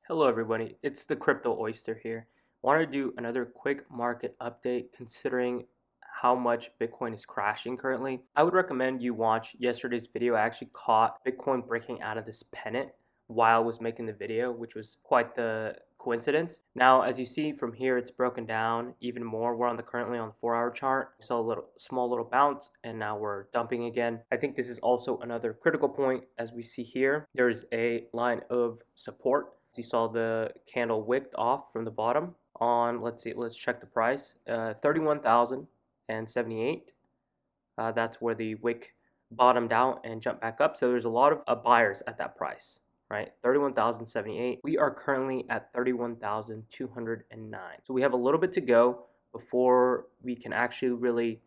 Hello everybody, it's the Crypto Oyster here. Wanted to do another quick market update considering how much Bitcoin is crashing currently. I would recommend you watch yesterday's video. I actually caught Bitcoin breaking out of this pennant while I was making the video, which was quite the coincidence. Now, as you see from here, it's broken down even more. We're currently on the 4-hour chart. We saw a small little bounce and now we're dumping again. I think this is also another critical point. As we see here, there's a line of support. You saw the candle wicked off from the bottom on, let's check the price, 31,078. That's where the wick bottomed out and jumped back up. So there's a lot of buyers at that price, right? 31,078. We are currently at 31,209. So we have a little bit to go before we can actually really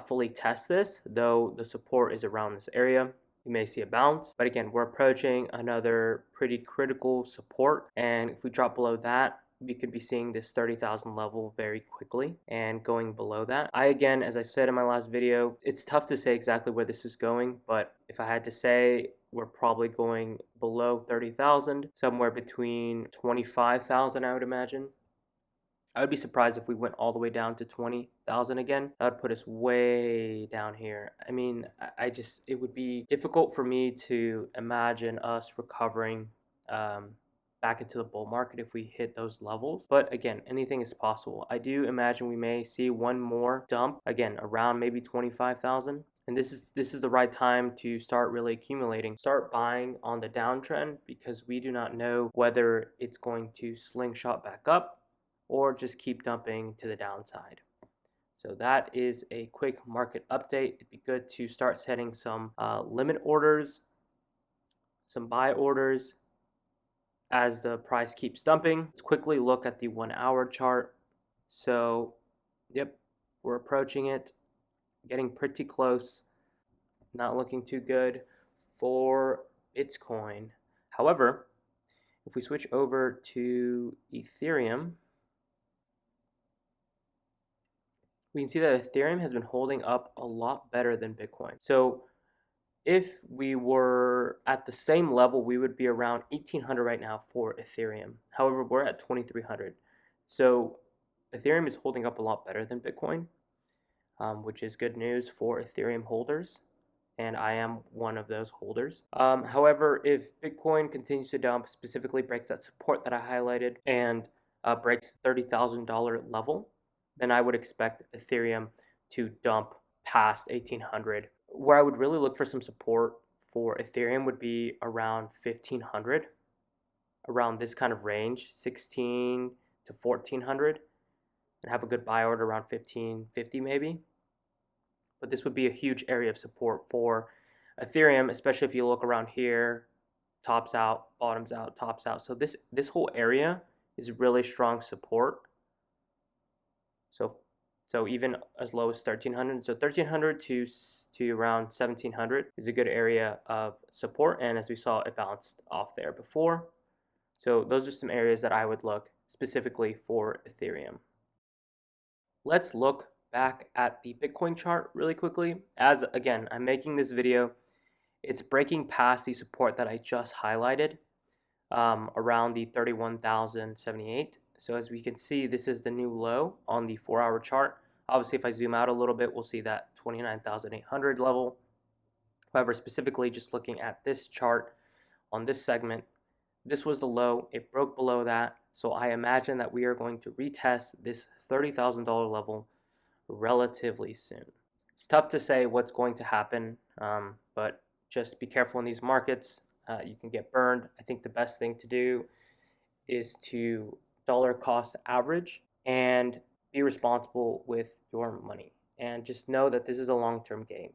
fully test this, though the support is around this area. You may see a bounce, but again, we're approaching another pretty critical support, and if we drop below that, we could be seeing this 30,000 level very quickly and going below that. Again, as I said in my last video, it's tough to say exactly where this is going, but if I had to say, we're probably going below 30,000, somewhere between 25,000, I would imagine. I would be surprised if we went all the way down to 20,000 again. That would put us way down here. I mean, it would be difficult for me to imagine us recovering back into the bull market if we hit those levels. But again, anything is possible. I do imagine we may see one more dump, again, around maybe 25,000. And this is the right time to start really accumulating. Start buying on the downtrend because we do not know whether it's going to slingshot back up or just keep dumping to the downside. So that is a quick market update. It'd be good to start setting some limit orders, some buy orders as the price keeps dumping. Let's quickly look at the 1-hour chart. So, yep, we're approaching it, getting pretty close. Not looking too good for Bitcoin. However, if we switch over to Ethereum, we can see that Ethereum has been holding up a lot better than Bitcoin. So if we were at the same level, we would be around 1,800 right now for Ethereum. However, we're at 2,300. So Ethereum is holding up a lot better than Bitcoin, which is good news for Ethereum holders. And I am one of those holders. However, if Bitcoin continues to dump, specifically breaks that support that I highlighted, and breaks the $30,000 level, then I would expect Ethereum to dump past 1,800. Where I would really look for some support for Ethereum would be around 1,500, around this kind of range, 16 to 1,400, and have a good buy order around 1,550 maybe. But this would be a huge area of support for Ethereum, especially if you look around here, tops out, bottoms out, tops out. So this whole area is really strong support. So even as low as 1,300. So 1,300 to around 1,700 is a good area of support. And as we saw, it bounced off there before. So those are some areas that I would look specifically for Ethereum. Let's look back at the Bitcoin chart really quickly. As again, I'm making this video, it's breaking past the support that I just highlighted around the 31,078. So as we can see, this is the new low on the 4-hour chart. Obviously, if I zoom out a little bit, we'll see that 29,800 level. However, specifically just looking at this chart on this segment, this was the low. It broke below that. So I imagine that we are going to retest this $30,000 level relatively soon. It's tough to say what's going to happen, but just be careful in these markets. You can get burned. I think the best thing to do is to dollar cost average and be responsible with your money. And just know that this is a long-term game.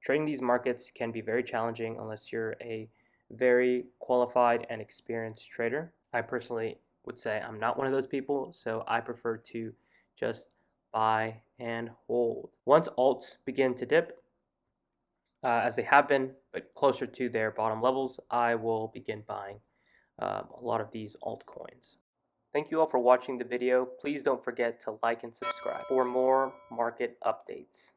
Trading these markets can be very challenging unless you're a very qualified and experienced trader. I personally would say I'm not one of those people, so I prefer to just buy and hold. Once alts begin to dip, as they have been, but closer to their bottom levels, I will begin buying a lot of these altcoins. Thank you all for watching the video. Please don't forget to like and subscribe for more market updates.